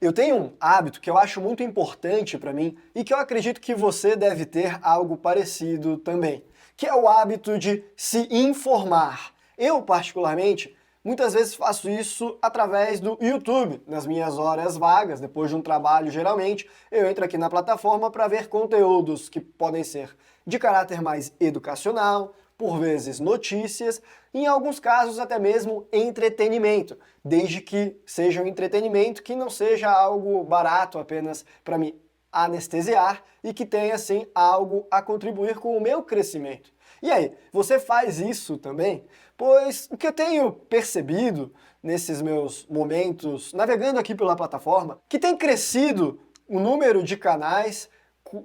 Eu tenho um hábito que eu acho muito importante para mim e que eu acredito que você deve ter algo parecido também, que é o hábito de se informar. Eu, particularmente, muitas vezes faço isso através do YouTube, nas minhas horas vagas, depois de um trabalho geralmente, eu entro aqui na plataforma para ver conteúdos que podem ser de caráter mais educacional, por vezes notícias, em alguns casos até mesmo entretenimento, desde que seja um entretenimento que não seja algo barato apenas para me anestesiar e que tenha sim algo a contribuir com o meu crescimento. E aí, você faz isso também? Pois o que eu tenho percebido nesses meus momentos navegando aqui pela plataforma, que tem crescido o número de canais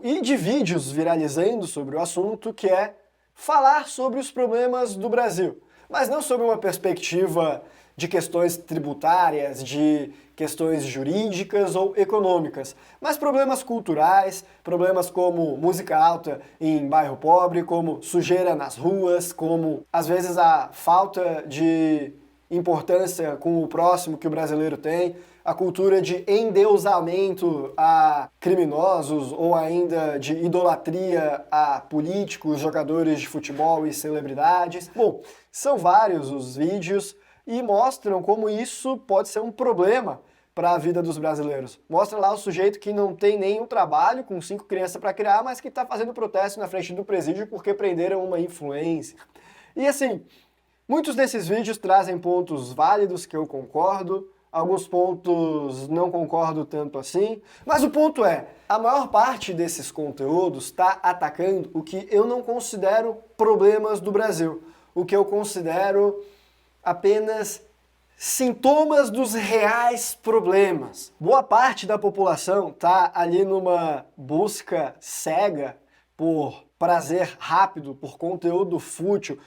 e de vídeos viralizando sobre o assunto, que é falar sobre os problemas do Brasil, mas não sob uma perspectiva de questões tributárias, de questões jurídicas ou econômicas, mas problemas culturais, problemas como música alta em bairro pobre, como sujeira nas ruas, como às vezes a falta de importância com o próximo que o brasileiro tem, a cultura de endeusamento a criminosos ou ainda de idolatria a políticos, jogadores de futebol e celebridades. Bom, são vários os vídeos e mostram como isso pode ser um problema para a vida dos brasileiros. Mostra lá o sujeito que não tem nenhum trabalho, com 5 crianças para criar, mas que está fazendo protesto na frente do presídio porque prenderam uma influencer. E assim, muitos desses vídeos trazem pontos válidos que eu concordo, alguns pontos não concordo tanto assim, mas o ponto é, a maior parte desses conteúdos está atacando o que eu não considero problemas do Brasil, o que eu considero apenas sintomas dos reais problemas. Boa parte da população está ali numa busca cega por prazer rápido, por conteúdo fútil,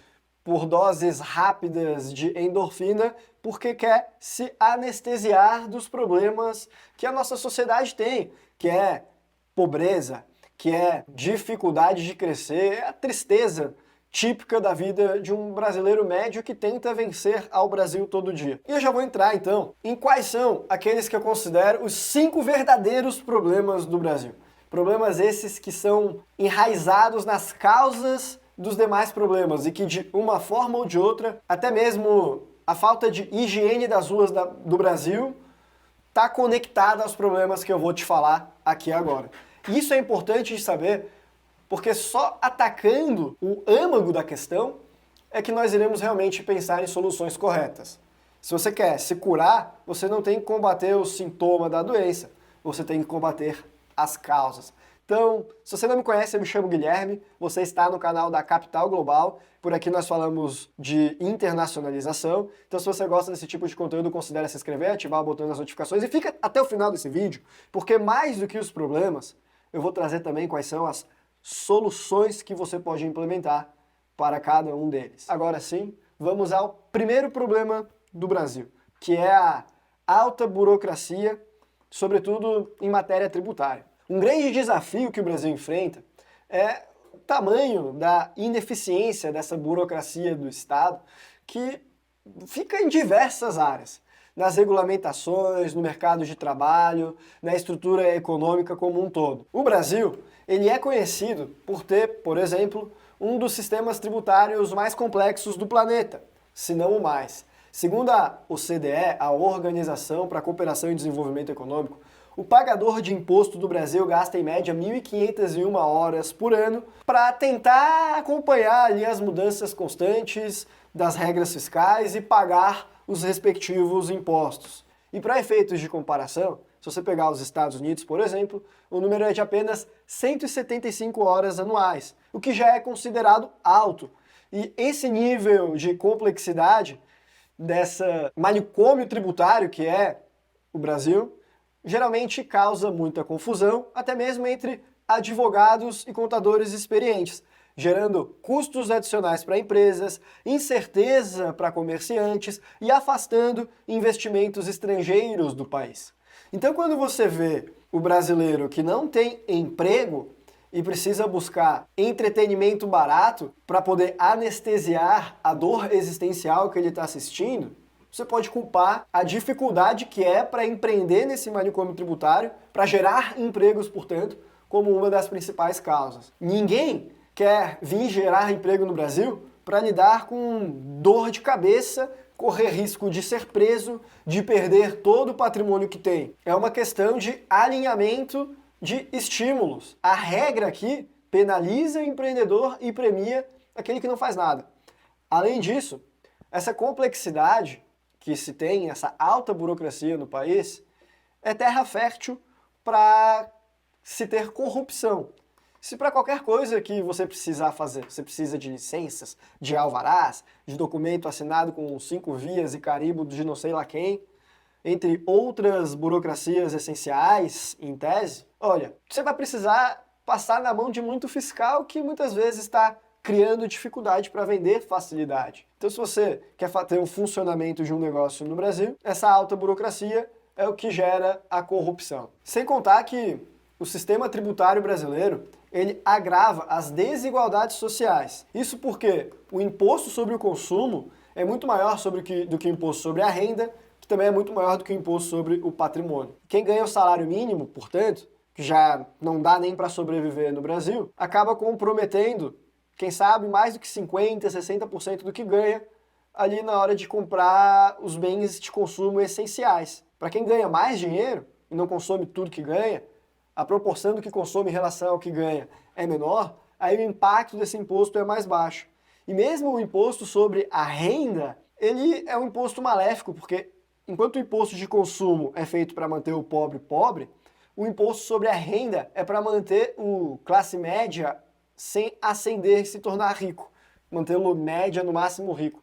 por doses rápidas de endorfina, porque quer se anestesiar dos problemas que a nossa sociedade tem, que é pobreza, que é dificuldade de crescer, é a tristeza típica da vida de um brasileiro médio que tenta vencer ao Brasil todo dia. E eu já vou entrar então em quais são aqueles que eu considero os 5 verdadeiros problemas do Brasil. Problemas esses que são enraizados nas causas dos demais problemas e que de uma forma ou de outra, até mesmo a falta de higiene das ruas do Brasil está conectada aos problemas que eu vou te falar aqui agora. E isso é importante de saber, porque só atacando o âmago da questão é que nós iremos realmente pensar em soluções corretas. Se você quer se curar, você não tem que combater o sintoma da doença, você tem que combater as causas. Então, se você não me conhece, eu me chamo Guilherme, você está no canal da Capital Global, por aqui nós falamos de internacionalização, então se você gosta desse tipo de conteúdo, considere se inscrever, ativar o botão das notificações e fica até o final desse vídeo, porque mais do que os problemas, eu vou trazer também quais são as soluções que você pode implementar para cada um deles. Agora sim, vamos ao primeiro problema do Brasil, que é a alta burocracia, sobretudo em matéria tributária. Um grande desafio que o Brasil enfrenta é o tamanho da ineficiência dessa burocracia do Estado, que fica em diversas áreas. Nas regulamentações, no mercado de trabalho, na estrutura econômica como um todo. O Brasil, ele é conhecido por ter, por exemplo, um dos sistemas tributários mais complexos do planeta, se não o mais. Segundo a OCDE, a Organização para a Cooperação e Desenvolvimento Econômico, o pagador de imposto do Brasil gasta em média 1.501 horas por ano para tentar acompanhar ali as mudanças constantes das regras fiscais e pagar os respectivos impostos. E para efeitos de comparação, se você pegar os Estados Unidos, por exemplo, o número é de apenas 175 horas anuais, o que já é considerado alto. E esse nível de complexidade dessa manicômio tributário que é o Brasil, geralmente causa muita confusão, até mesmo entre advogados e contadores experientes, gerando custos adicionais para empresas, incerteza para comerciantes e afastando investimentos estrangeiros do país. Então, quando você vê o brasileiro que não tem emprego e precisa buscar entretenimento barato para poder anestesiar a dor existencial que ele está assistindo, você pode culpar a dificuldade que é para empreender nesse manicômio tributário, para gerar empregos, portanto, como uma das principais causas. Ninguém quer vir gerar emprego no Brasil para lidar com dor de cabeça, correr risco de ser preso, de perder todo o patrimônio que tem. É uma questão de alinhamento de estímulos. A regra aqui penaliza o empreendedor e premia aquele que não faz nada. Além disso, essa complexidade que se tem, essa alta burocracia no país, é terra fértil para se ter corrupção. Se para qualquer coisa que você precisar fazer, você precisa de licenças, de alvarás, de documento assinado com 5 vias e carimbo de não sei lá quem, entre outras burocracias essenciais, em tese, olha, você vai precisar passar na mão de muito fiscal que muitas vezes está criando dificuldade para vender facilidade. Então, se você quer ter um funcionamento de um negócio no Brasil, essa alta burocracia é o que gera a corrupção. Sem contar que o sistema tributário brasileiro, ele agrava as desigualdades sociais. Isso porque o imposto sobre o consumo é muito maior do que o imposto sobre a renda, que também é muito maior do que o imposto sobre o patrimônio. Quem ganha o salário mínimo, portanto, que já não dá nem para sobreviver no Brasil, acaba comprometendo, quem sabe, mais do que 50%, 60% do que ganha ali na hora de comprar os bens de consumo essenciais. Para quem ganha mais dinheiro e não consome tudo que ganha, a proporção do que consome em relação ao que ganha é menor, aí o impacto desse imposto é mais baixo. E mesmo o imposto sobre a renda, ele é um imposto maléfico, porque enquanto o imposto de consumo é feito para manter o pobre pobre, o imposto sobre a renda é para manter o classe média sem ascender e se tornar rico, mantê-lo média, no máximo rico,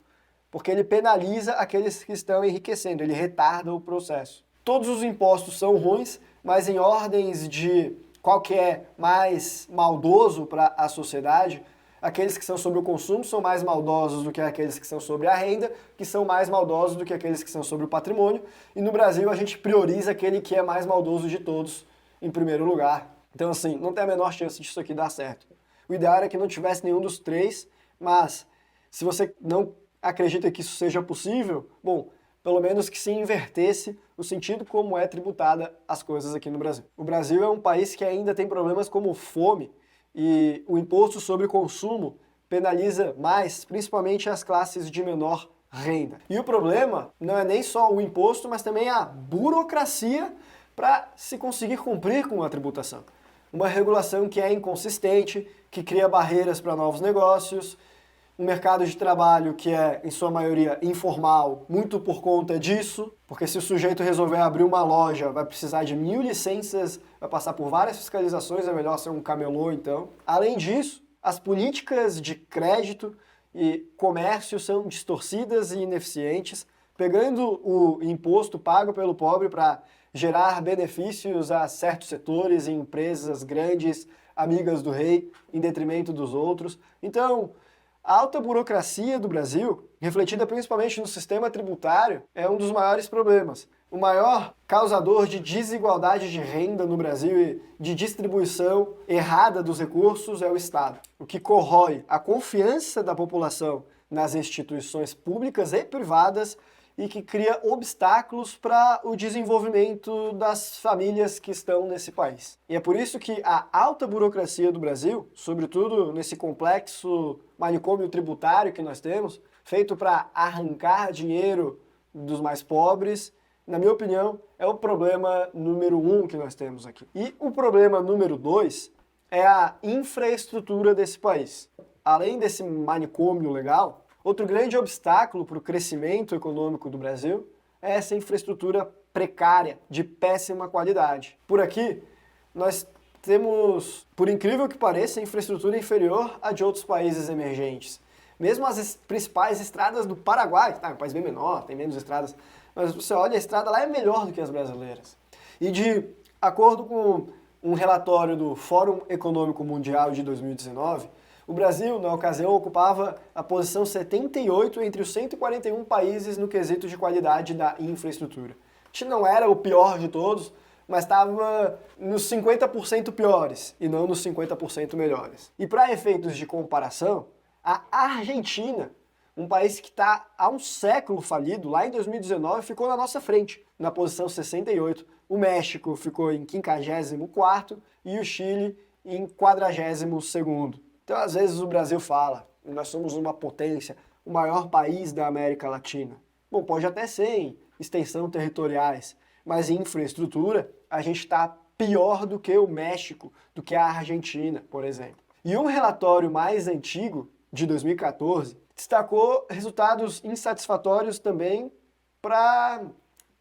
porque ele penaliza aqueles que estão enriquecendo, ele retarda o processo. Todos os impostos são ruins, mas em ordens de qual que é mais maldoso para a sociedade, aqueles que são sobre o consumo são mais maldosos do que aqueles que são sobre a renda, que são mais maldosos do que aqueles que são sobre o patrimônio, e no Brasil a gente prioriza aquele que é mais maldoso de todos em primeiro lugar. Então assim, não tem a menor chance disso aqui dar certo. O ideal era que não tivesse nenhum dos três, mas se você não acredita que isso seja possível, bom, pelo menos que se invertesse o sentido como é tributada as coisas aqui no Brasil. O Brasil é um país que ainda tem problemas como fome e o imposto sobre consumo penaliza mais, principalmente as classes de menor renda. E o problema não é nem só o imposto, mas também a burocracia para se conseguir cumprir com a tributação. Uma regulação que é inconsistente, que cria barreiras para novos negócios, um mercado de trabalho que é, em sua maioria, informal, muito por conta disso, porque se o sujeito resolver abrir uma loja, vai precisar de 1000 licenças, vai passar por várias fiscalizações, é melhor ser um camelô, então. Além disso, as políticas de crédito e comércio são distorcidas e ineficientes, pegando o imposto pago pelo pobre para gerar benefícios a certos setores e empresas grandes, amigas do rei, em detrimento dos outros. Então, a alta burocracia do Brasil, refletida principalmente no sistema tributário, é um dos maiores problemas. O maior causador de desigualdade de renda no Brasil e de distribuição errada dos recursos é o Estado, o que corrói a confiança da população nas instituições públicas e privadas e que cria obstáculos para o desenvolvimento das famílias que estão nesse país. E é por isso que a alta burocracia do Brasil, sobretudo nesse complexo manicômio tributário que nós temos, feito para arrancar dinheiro dos mais pobres, na minha opinião, é o problema número 1 que nós temos aqui. E o problema número 2 é a infraestrutura desse país. Além desse manicômio legal, outro grande obstáculo para o crescimento econômico do Brasil é essa infraestrutura precária, de péssima qualidade. Por aqui, nós temos, por incrível que pareça, infraestrutura inferior à de outros países emergentes. Mesmo as principais estradas do Paraguai, que é um país bem menor, tem menos estradas, mas você olha, a estrada lá é melhor do que as brasileiras. E de acordo com um relatório do Fórum Econômico Mundial de 2019, o Brasil, na ocasião, ocupava a posição 78 entre os 141 países no quesito de qualidade da infraestrutura. A gente não era o pior de todos, mas estava nos 50% piores e não nos 50% melhores. E para efeitos de comparação, a Argentina Um país que está há um século falido, lá em 2019 ficou na nossa frente, na posição 68. O México ficou em 54º e o Chile em 42º. Então, às vezes o Brasil fala, nós somos uma potência, o maior país da América Latina. Bom, pode até ser em extensão territoriais, mas em infraestrutura a gente está pior do que o México, do que a Argentina, por exemplo. E um relatório mais antigo, de 2014, destacou resultados insatisfatórios também para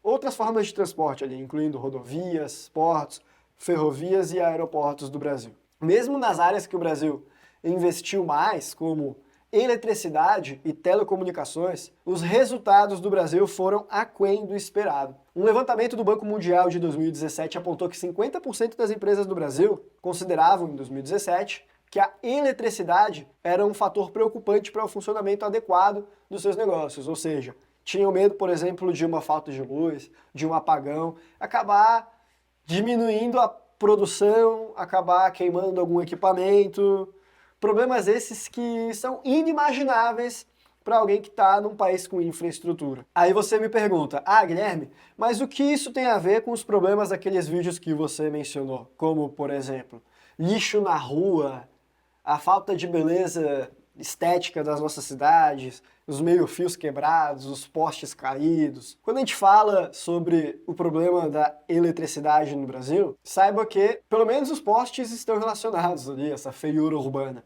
outras formas de transporte ali, incluindo rodovias, portos, ferrovias e aeroportos do Brasil. Mesmo nas áreas que o Brasil investiu mais, como eletricidade e telecomunicações, os resultados do Brasil foram aquém do esperado. Um levantamento do Banco Mundial de 2017 apontou que 50% das empresas do Brasil consideravam, em 2017, que a eletricidade era um fator preocupante para o funcionamento adequado dos seus negócios, ou seja, tinham medo, por exemplo, de uma falta de luz, de um apagão, acabar diminuindo a produção, acabar queimando algum equipamento. Problemas esses que são inimagináveis para alguém que está num país com infraestrutura. Aí você me pergunta, Guilherme, mas o que isso tem a ver com os problemas daqueles vídeos que você mencionou? Como, por exemplo, lixo na rua, a falta de beleza estética das nossas cidades, os meio-fios quebrados, os postes caídos. Quando a gente fala sobre o problema da eletricidade no Brasil, saiba que pelo menos os postes estão relacionados ali, essa feiura urbana.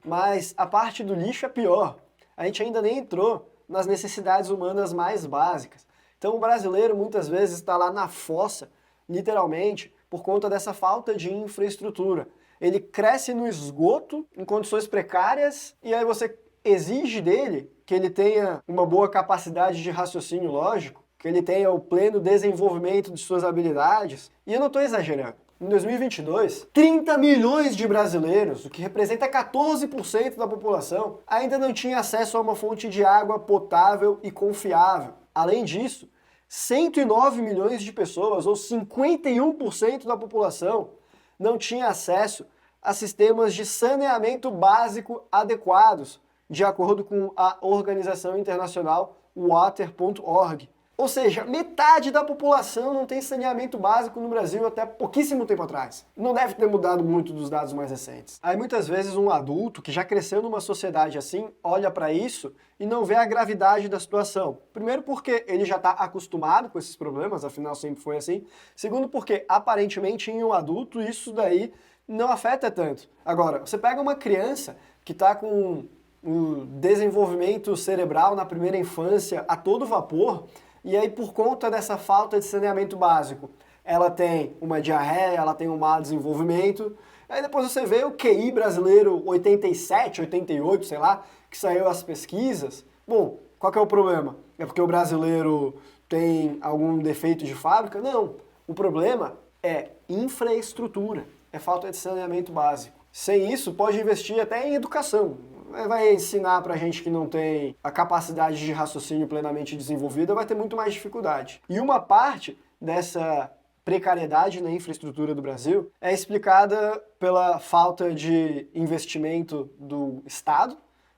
Mas a parte do lixo é pior. A gente ainda nem entrou nas necessidades humanas mais básicas. Então o brasileiro muitas vezes está lá na fossa, literalmente, por conta dessa falta de infraestrutura. Ele cresce no esgoto, em condições precárias, e aí você exige dele que ele tenha uma boa capacidade de raciocínio lógico, que ele tenha o pleno desenvolvimento de suas habilidades. E eu não estou exagerando. Em 2022, 30 milhões de brasileiros, o que representa 14% da população, ainda não tinha acesso a uma fonte de água potável e confiável. Além disso, 109 milhões de pessoas, ou 51% da população, não tinha acesso a sistemas de saneamento básico adequados, de acordo com a Organização Internacional Water.org. Ou seja, metade da população não tem saneamento básico no Brasil até pouquíssimo tempo atrás. Não deve ter mudado muito dos dados mais recentes. Aí muitas vezes um adulto que já cresceu numa sociedade assim, olha para isso e não vê a gravidade da situação. Primeiro porque ele já está acostumado com esses problemas, afinal sempre foi assim. Segundo porque aparentemente em um adulto isso daí não afeta tanto. Agora, você pega uma criança que está com o desenvolvimento cerebral na primeira infância a todo vapor, e aí por conta dessa falta de saneamento básico, ela tem uma diarreia, ela tem um mau desenvolvimento, aí depois você vê o QI brasileiro 87, 88, sei lá, que saiu as pesquisas. Bom, qual que é o problema? É porque o brasileiro tem algum defeito de fábrica? Não, o problema é infraestrutura, é falta de saneamento básico. Sem isso, pode investir até em educação. Vai ensinar pra gente que não tem a capacidade de raciocínio plenamente desenvolvida, vai ter muito mais dificuldade. E uma parte dessa precariedade na infraestrutura do Brasil é explicada pela falta de investimento do Estado.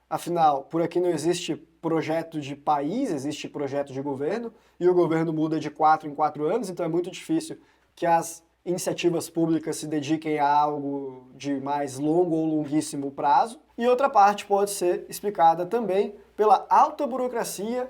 Afinal, por aqui não existe projeto de país, existe projeto de governo, e o governo muda de 4 em 4 anos, então é muito difícil que as iniciativas públicas se dediquem a algo de mais longo ou longuíssimo prazo. E outra parte pode ser explicada também pela alta burocracia,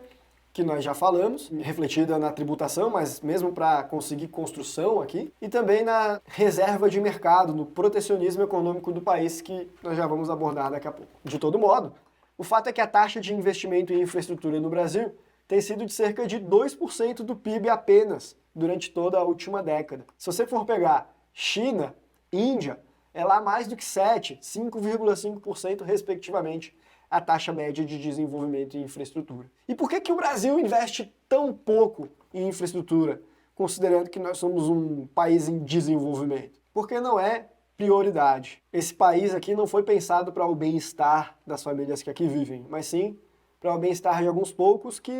que nós já falamos, refletida na tributação, mas mesmo para conseguir construção aqui, e também na reserva de mercado, no protecionismo econômico do país, que nós já vamos abordar daqui a pouco. De todo modo, o fato é que a taxa de investimento em infraestrutura no Brasil tem sido de cerca de 2% do PIB apenas durante toda a última década. Se você for pegar China, Índia, é lá mais do que 7, 5,5% respectivamente a taxa média de desenvolvimento em infraestrutura. E por que o Brasil investe tão pouco em infraestrutura, considerando que nós somos um país em desenvolvimento? Porque não é prioridade. Esse país aqui não foi pensado para o bem-estar das famílias que aqui vivem, mas sim para o bem-estar de alguns poucos que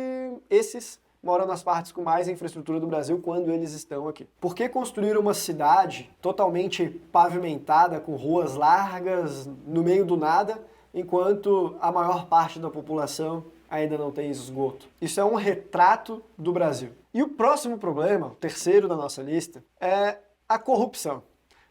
esses moram nas partes com mais infraestrutura do Brasil quando eles estão aqui. Por que construir uma cidade totalmente pavimentada, com ruas largas, no meio do nada, enquanto a maior parte da população ainda não tem esgoto. Isso é um retrato do Brasil. E o próximo problema, o terceiro da nossa lista, é a corrupção.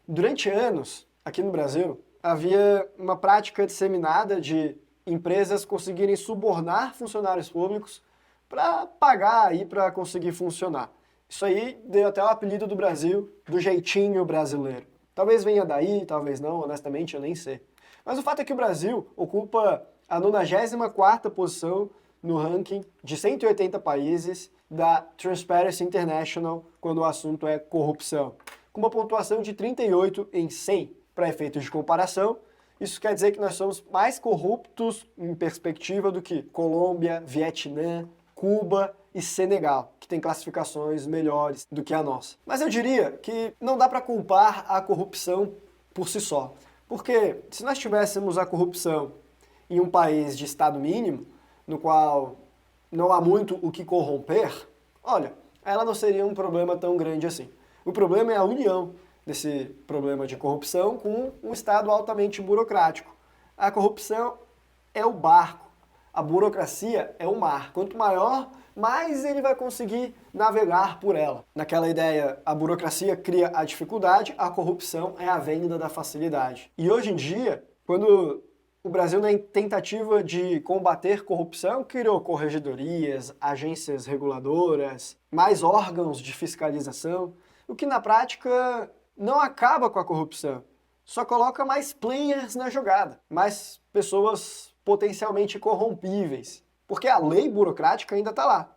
Durante anos, aqui no Brasil, havia uma prática disseminada de empresas conseguirem subornar funcionários públicos para pagar aí para conseguir funcionar. Isso aí deu até o apelido do Brasil do jeitinho brasileiro. Talvez venha daí, talvez não, honestamente eu nem sei. Mas o fato é que o Brasil ocupa a 94ª posição no ranking de 180 países da Transparency International quando o assunto é corrupção, com uma pontuação de 38 em 100. Para efeitos de comparação, isso quer dizer que nós somos mais corruptos em perspectiva do que Colômbia, Vietnã, Cuba e Senegal, que tem classificações melhores do que a nossa. Mas eu diria que não dá para culpar a corrupção por si só, porque se nós tivéssemos a corrupção em um país de Estado mínimo, no qual não há muito o que corromper, olha, ela não seria um problema tão grande assim. O problema é a união desse problema de corrupção com um Estado altamente burocrático. A corrupção é o barco, a burocracia é o mar. Quanto maior, mais ele vai conseguir navegar por ela. Naquela ideia, a burocracia cria a dificuldade, a corrupção é a venda da facilidade. E hoje em dia, quando o Brasil, na tentativa de combater corrupção, criou corregedorias, agências reguladoras, mais órgãos de fiscalização, o que na prática não acaba com a corrupção, só coloca mais players na jogada, mais pessoas potencialmente corrompíveis, porque a lei burocrática ainda está lá.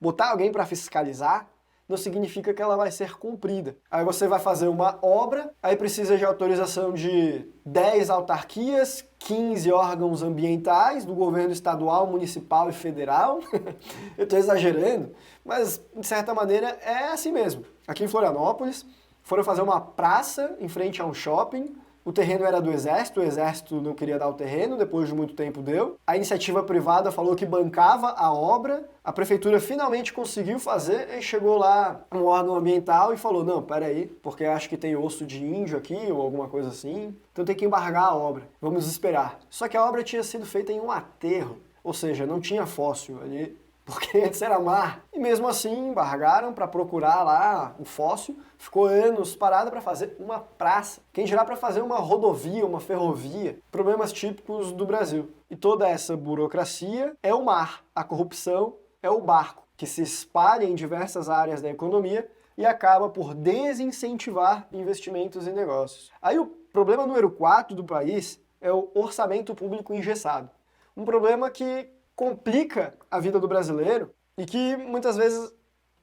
Botar alguém para fiscalizar não significa que ela vai ser cumprida. Aí você vai fazer uma obra, aí precisa de autorização de 10 autarquias, 15 órgãos ambientais do governo estadual, municipal e federal. Eu estou exagerando, mas de certa maneira é assim mesmo. Aqui em Florianópolis, foram fazer uma praça em frente a um shopping, o terreno era do Exército, o Exército não queria dar o terreno, depois de muito tempo deu. A iniciativa privada falou que bancava a obra, a prefeitura finalmente conseguiu fazer, e chegou lá um órgão ambiental e falou, não, peraí, porque acho que tem osso de índio aqui, ou alguma coisa assim, então tem que embargar a obra, vamos esperar. Só que a obra tinha sido feita em um aterro, ou seja, não tinha fóssil ali, porque antes era mar. E mesmo assim embargaram para procurar lá o fóssil, ficou anos parada para fazer uma praça. Quem dirá para fazer uma rodovia, uma ferrovia. Problemas típicos do Brasil. E toda essa burocracia é o mar. A corrupção é o barco, que se espalha em diversas áreas da economia e acaba por desincentivar investimentos e negócios. Aí o problema número 4 do país é o orçamento público engessado. Um problema que complica a vida do brasileiro e que muitas vezes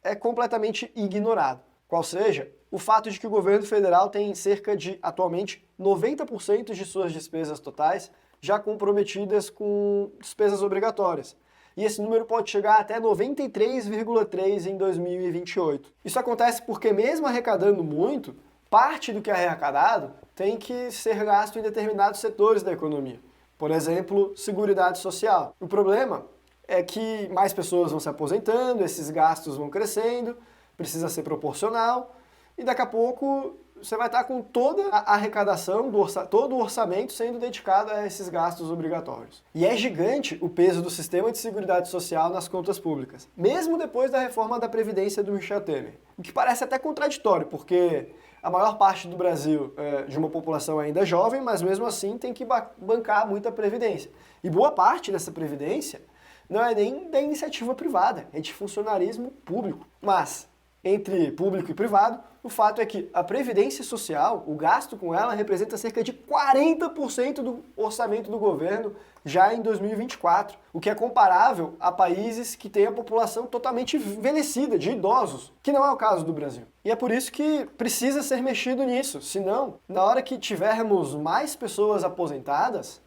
é completamente ignorado. Qual seja, o fato de que o governo federal tem cerca de, atualmente, 90% de suas despesas totais já comprometidas com despesas obrigatórias. E esse número pode chegar até 93,3% em 2028. Isso acontece porque, mesmo arrecadando muito, parte do que é arrecadado tem que ser gasto em determinados setores da economia. Por exemplo, Seguridade Social. O problema é que mais pessoas vão se aposentando, esses gastos vão crescendo, precisa ser proporcional, e daqui a pouco você vai estar com toda a arrecadação, todo o orçamento sendo dedicado a esses gastos obrigatórios. E é gigante o peso do sistema de Seguridade Social nas contas públicas, mesmo depois da reforma da Previdência do Michel Temer. O que parece até contraditório, porque a maior parte do Brasil é de uma população ainda jovem, mas mesmo assim tem que bancar muita previdência. E boa parte dessa previdência não é nem da iniciativa privada, é de funcionarismo público. Mas, entre público e privado, o fato é que a previdência social, o gasto com ela, representa cerca de 40% do orçamento do governo já em 2024, o que é comparável a países que têm a população totalmente envelhecida, de idosos, que não é o caso do Brasil. E é por isso que precisa ser mexido nisso, senão, na hora que tivermos mais pessoas aposentadas,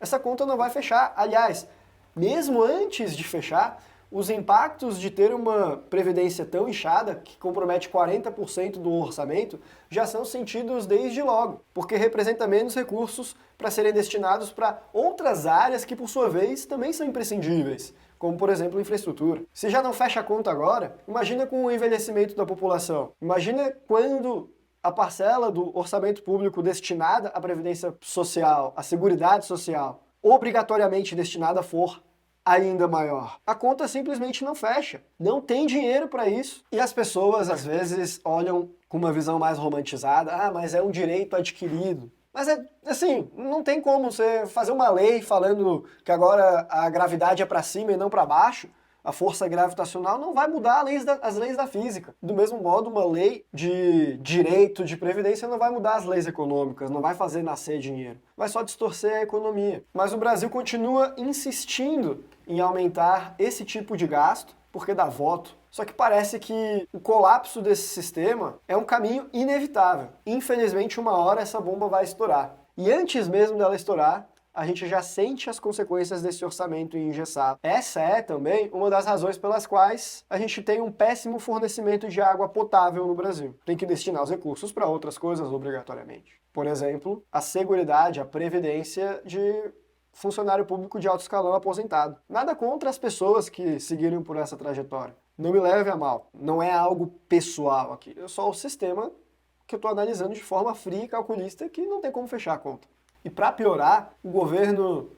essa conta não vai fechar. Aliás, mesmo antes de fechar, os impactos de ter uma previdência tão inchada, que compromete 40% do orçamento, já são sentidos desde logo, porque representa menos recursos para serem destinados para outras áreas que, por sua vez, também são imprescindíveis, como, por exemplo, infraestrutura. Se já não fecha a conta agora, imagina com o envelhecimento da população. Imagina quando a parcela do orçamento público destinada à previdência social, à seguridade social, obrigatoriamente destinada for ainda maior. A conta simplesmente não fecha. Não tem dinheiro para isso. E as pessoas, às vezes, olham com uma visão mais romantizada. Ah, mas é um direito adquirido. Mas é assim, não tem como você fazer uma lei falando que agora a gravidade é para cima e não para baixo. A força gravitacional não vai mudar as leis da física. Do mesmo modo, uma lei de direito de previdência não vai mudar as leis econômicas, não vai fazer nascer dinheiro. Vai só distorcer a economia. Mas o Brasil continua insistindo em aumentar esse tipo de gasto porque dá voto. Só que parece que o colapso desse sistema é um caminho inevitável. Infelizmente, uma hora essa bomba vai estourar. E antes mesmo dela estourar, a gente já sente as consequências desse orçamento engessado. Essa é também uma das razões pelas quais a gente tem um péssimo fornecimento de água potável no Brasil. Tem que destinar os recursos para outras coisas obrigatoriamente. Por exemplo, a seguridade, a previdência de funcionário público de alto escalão aposentado. Nada contra as pessoas que seguiram por essa trajetória. Não me leve a mal. Não é algo pessoal aqui. É só o sistema que eu estou analisando de forma fria e calculista que não tem como fechar a conta. E para piorar, o governo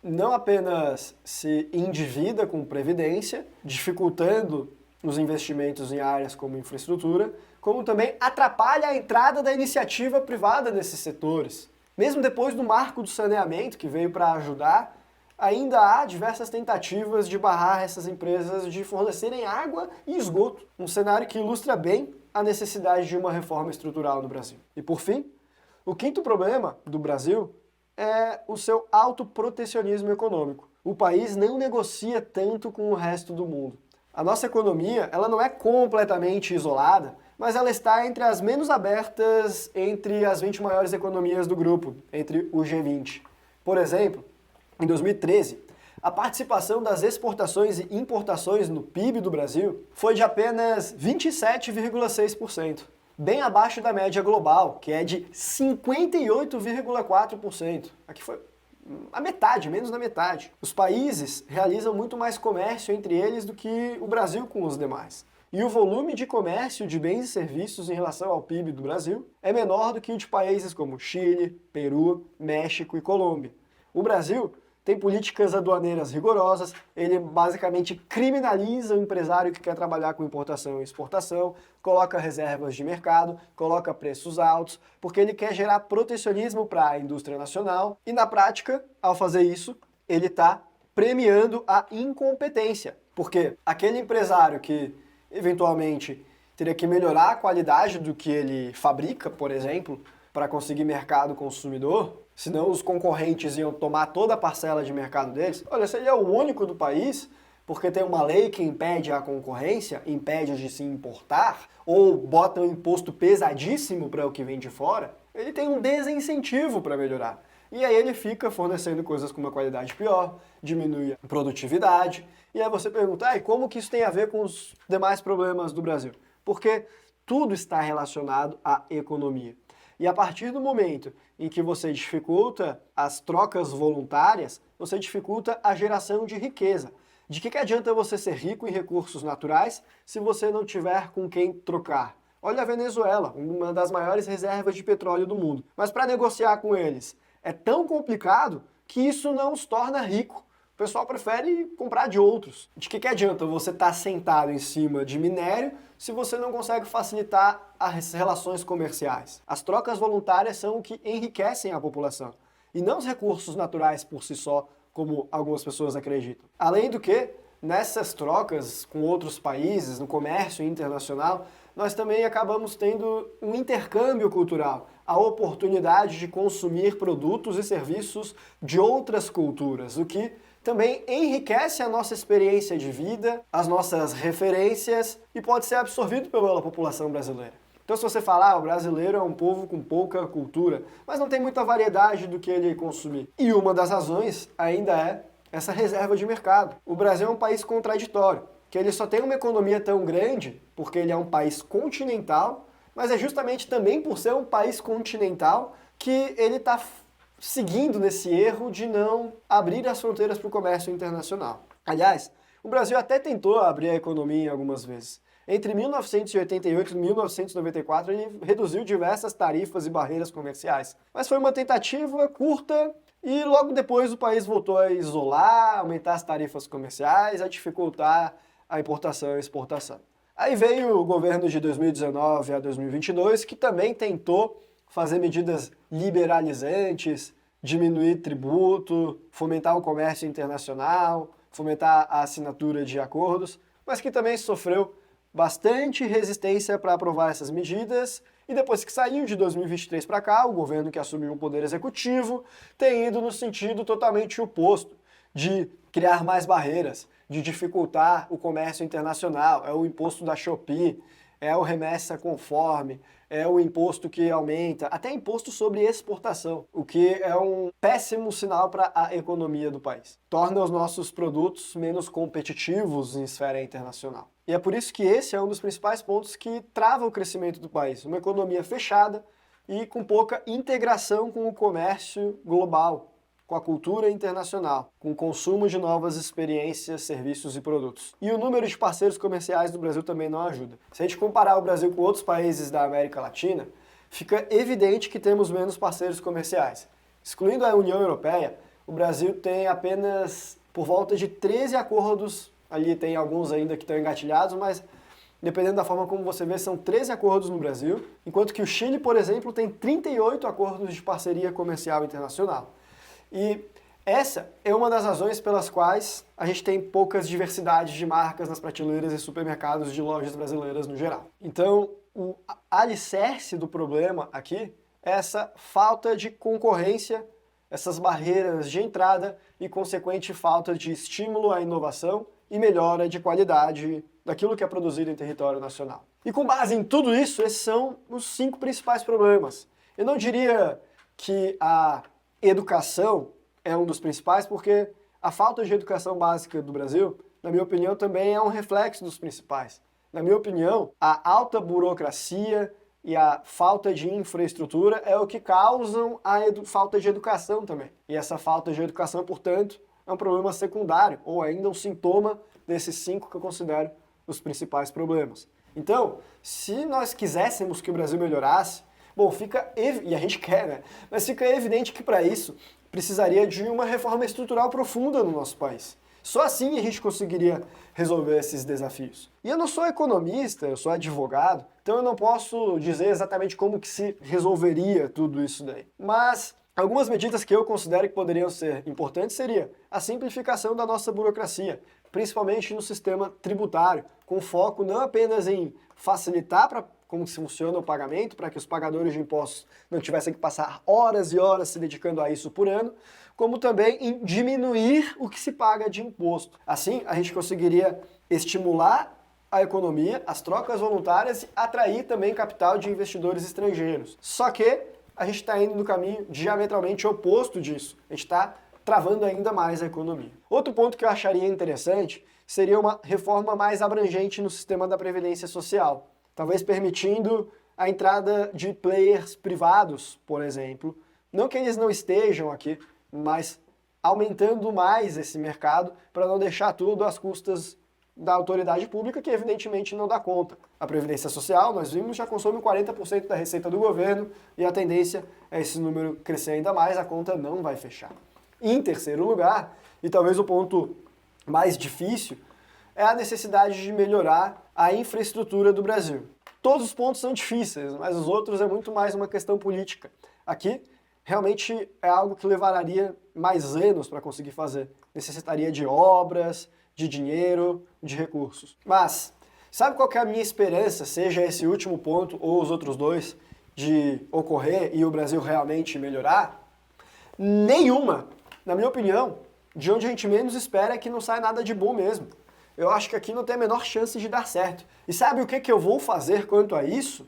não apenas se endivida com previdência, dificultando os investimentos em áreas como infraestrutura, como também atrapalha a entrada da iniciativa privada nesses setores. Mesmo depois do marco do saneamento, que veio para ajudar, ainda há diversas tentativas de barrar essas empresas de fornecerem água e esgoto, um cenário que ilustra bem a necessidade de uma reforma estrutural no Brasil. E por fim, o quinto problema do Brasil é o seu autoprotecionismo econômico. O país não negocia tanto com o resto do mundo. A nossa economia, ela não é completamente isolada, mas ela está entre as menos abertas entre as 20 maiores economias do grupo, entre o G20. Por exemplo, em 2013, a participação das exportações e importações no PIB do Brasil foi de apenas 27,6%. Bem abaixo da média global, que é de 58,4%. Aqui foi a metade, menos da metade. Os países realizam muito mais comércio entre eles do que o Brasil com os demais. E o volume de comércio de bens e serviços em relação ao PIB do Brasil é menor do que o de países como Chile, Peru, México e Colômbia. O Brasil tem políticas aduaneiras rigorosas, ele basicamente criminaliza o empresário que quer trabalhar com importação e exportação, coloca reservas de mercado, coloca preços altos, porque ele quer gerar protecionismo para a indústria nacional e, na prática, ao fazer isso, ele está premiando a incompetência. Porque aquele empresário que, eventualmente, teria que melhorar a qualidade do que ele fabrica, por exemplo, para conseguir mercado consumidor, senão os concorrentes iam tomar toda a parcela de mercado deles. Olha, se ele é o único do país, porque tem uma lei que impede a concorrência, impede de se importar, ou bota um imposto pesadíssimo para o que vem de fora, ele tem um desincentivo para melhorar. E aí ele fica fornecendo coisas com uma qualidade pior, diminui a produtividade, e aí você pergunta, e como que isso tem a ver com os demais problemas do Brasil? Porque tudo está relacionado à economia. E a partir do momento em que você dificulta as trocas voluntárias, você dificulta a geração de riqueza. De que adianta você ser rico em recursos naturais se você não tiver com quem trocar? Olha a Venezuela, uma das maiores reservas de petróleo do mundo. Mas para negociar com eles é tão complicado que isso não os torna rico. O pessoal prefere comprar de outros. De que adianta você estar sentado em cima de minério se você não consegue facilitar as relações comerciais? As trocas voluntárias são o que enriquecem a população, e não os recursos naturais por si só, como algumas pessoas acreditam. Além do que, nessas trocas com outros países, no comércio internacional, nós também acabamos tendo um intercâmbio cultural, a oportunidade de consumir produtos e serviços de outras culturas, o que também enriquece a nossa experiência de vida, as nossas referências e pode ser absorvido pela população brasileira. Então se você falar, o brasileiro é um povo com pouca cultura, mas não tem muita variedade do que ele consumir. E uma das razões ainda é essa reserva de mercado. O Brasil é um país contraditório, que ele só tem uma economia tão grande porque ele é um país continental, mas é justamente também por ser um país continental que ele está seguindo nesse erro de não abrir as fronteiras para o comércio internacional. Aliás, o Brasil até tentou abrir a economia algumas vezes. Entre 1988 e 1994, ele reduziu diversas tarifas e barreiras comerciais. Mas foi uma tentativa curta E logo depois o país voltou a isolar, aumentar as tarifas comerciais, a dificultar a importação e exportação. Aí veio o governo de 2019 a 2022, que também tentou fazer medidas liberalizantes, diminuir tributo, fomentar o comércio internacional, fomentar a assinatura de acordos, mas que também sofreu bastante resistência para aprovar essas medidas, e depois que saiu de 2023 para cá, o governo que assumiu o poder executivo tem ido no sentido totalmente oposto, de criar mais barreiras, de dificultar o comércio internacional. É o imposto da Shopee, é o remessa conforme, é o imposto que aumenta, até imposto sobre exportação, o que é um péssimo sinal para a economia do país. Torna os nossos produtos menos competitivos em esfera internacional. E é por isso que esse é um dos principais pontos que trava o crescimento do país. Uma economia fechada e com pouca integração com o comércio global, com a cultura internacional, com o consumo de novas experiências, serviços e produtos. E o número de parceiros comerciais do Brasil também não ajuda. Se a gente comparar o Brasil com outros países da América Latina, fica evidente que temos menos parceiros comerciais. Excluindo a União Europeia, o Brasil tem apenas por volta de 13 acordos, ali tem alguns ainda que estão engatilhados, mas dependendo da forma como você vê, são 13 acordos no Brasil, enquanto que o Chile, por exemplo, tem 38 acordos de parceria comercial internacional. E essa é uma das razões pelas quais a gente tem poucas diversidades de marcas nas prateleiras e supermercados de lojas brasileiras no geral. Então, o alicerce do problema aqui é essa falta de concorrência, essas barreiras de entrada e consequente falta de estímulo à inovação e melhora de qualidade daquilo que é produzido em território nacional. E com base em tudo isso, esses são os 5 principais problemas. Eu não diria que a educação é um dos principais, porque a falta de educação básica do Brasil, na minha opinião, também é um reflexo dos principais. Na minha opinião, a alta burocracia e a falta de infraestrutura é o que causam a falta de educação também. E essa falta de educação, portanto, é um problema secundário, ou ainda um sintoma desses 5 que eu considero os principais problemas. Então, se nós quiséssemos que o Brasil melhorasse, bom, e a gente quer, né? Mas fica evidente que para isso precisaria de uma reforma estrutural profunda no nosso país. Só assim a gente conseguiria resolver esses desafios. E eu não sou economista, eu sou advogado, então eu não posso dizer exatamente como que se resolveria tudo isso daí. Mas algumas medidas que eu considero que poderiam ser importantes seria a simplificação da nossa burocracia, principalmente no sistema tributário, com foco não apenas em facilitar para como se funciona o pagamento, para que os pagadores de impostos não tivessem que passar horas e horas se dedicando a isso por ano, como também em diminuir o que se paga de imposto. Assim, a gente conseguiria estimular a economia, as trocas voluntárias e atrair também capital de investidores estrangeiros. Só que a gente está indo no caminho diametralmente oposto disso. A gente está travando ainda mais a economia. Outro ponto que eu acharia interessante seria uma reforma mais abrangente no sistema da Previdência Social. Talvez permitindo a entrada de players privados, por exemplo. Não que eles não estejam aqui, mas aumentando mais esse mercado para não deixar tudo às custas da autoridade pública, que evidentemente não dá conta. A Previdência Social, nós vimos, já consome 40% da receita do governo e a tendência é esse número crescer ainda mais, a conta não vai fechar. E em terceiro lugar, e talvez o ponto mais difícil, é a necessidade de melhorar a infraestrutura do Brasil. Todos os pontos são difíceis, mas os outros é muito mais uma questão política. Aqui, realmente é algo que levaria mais anos para conseguir fazer. Necessitaria de obras, de dinheiro, de recursos. Mas, sabe qual que é a minha esperança, seja esse último ponto ou os outros dois, de ocorrer e o Brasil realmente melhorar? Nenhuma! Na minha opinião, de onde a gente menos espera é que não saia nada de bom mesmo. Eu acho que aqui não tem a menor chance de dar certo. E sabe o que eu vou fazer quanto a isso?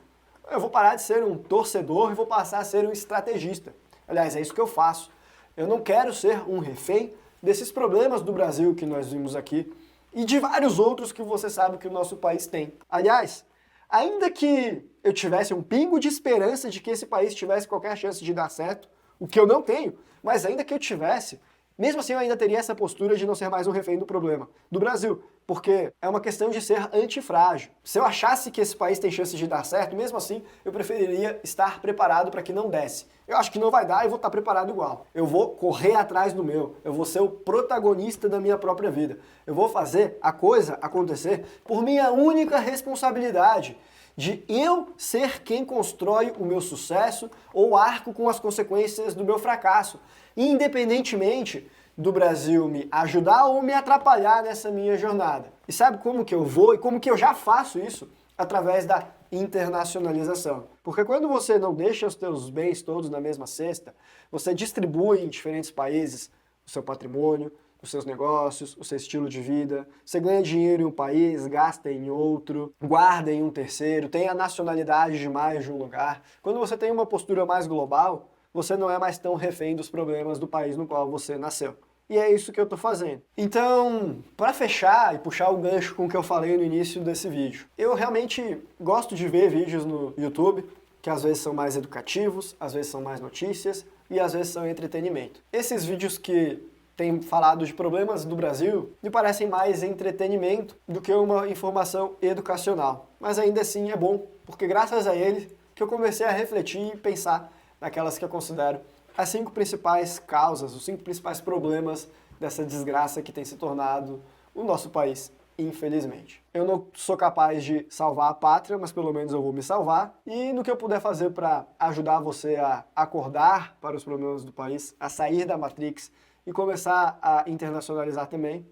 Eu vou parar de ser um torcedor e vou passar a ser um estrategista. Aliás, é isso que eu faço. Eu não quero ser um refém desses problemas do Brasil que nós vimos aqui e de vários outros que você sabe que o nosso país tem. Aliás, ainda que eu tivesse um pingo de esperança de que esse país tivesse qualquer chance de dar certo, o que eu não tenho, mas ainda que eu tivesse, Mesmo assim, eu ainda teria essa postura de não ser mais um refém do problema do Brasil, porque é uma questão de ser antifrágil. Se eu achasse que esse país tem chance de dar certo, mesmo assim, eu preferiria estar preparado para que não desse. Eu acho que não vai dar e vou estar preparado igual. Eu vou correr atrás do meu, eu vou ser o protagonista da minha própria vida. Eu vou fazer a coisa acontecer por minha única responsabilidade, de eu ser quem constrói o meu sucesso ou arco com as consequências do meu fracasso, independentemente do Brasil me ajudar ou me atrapalhar nessa minha jornada. E sabe como que eu vou e como que eu já faço isso? Através da internacionalização. Porque quando você não deixa os teus bens todos na mesma cesta, você distribui em diferentes países o seu patrimônio, os seus negócios, o seu estilo de vida, você ganha dinheiro em um país, gasta em outro, guarda em um terceiro, tem a nacionalidade de mais de um lugar. Quando você tem uma postura mais global, você não é mais tão refém dos problemas do país no qual você nasceu. E é isso que eu tô fazendo. Então, para fechar e puxar o gancho com o que eu falei no início desse vídeo, eu realmente gosto de ver vídeos no YouTube, que às vezes são mais educativos, às vezes são mais notícias e às vezes são entretenimento. Esses vídeos que têm falado de problemas do Brasil me parecem mais entretenimento do que uma informação educacional. Mas ainda assim é bom, porque graças a ele que eu comecei a refletir e pensar naquelas que eu considero as 5 principais causas, os 5 principais problemas dessa desgraça que tem se tornado o nosso país, infelizmente. Eu não sou capaz de salvar a pátria, mas pelo menos eu vou me salvar. E no que eu puder fazer para ajudar você a acordar para os problemas do país, a sair da Matrix e começar a internacionalizar também,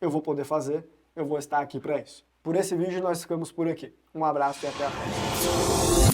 eu vou poder fazer, eu vou estar aqui para isso. Por esse vídeo nós ficamos por aqui. Um abraço e até a próxima.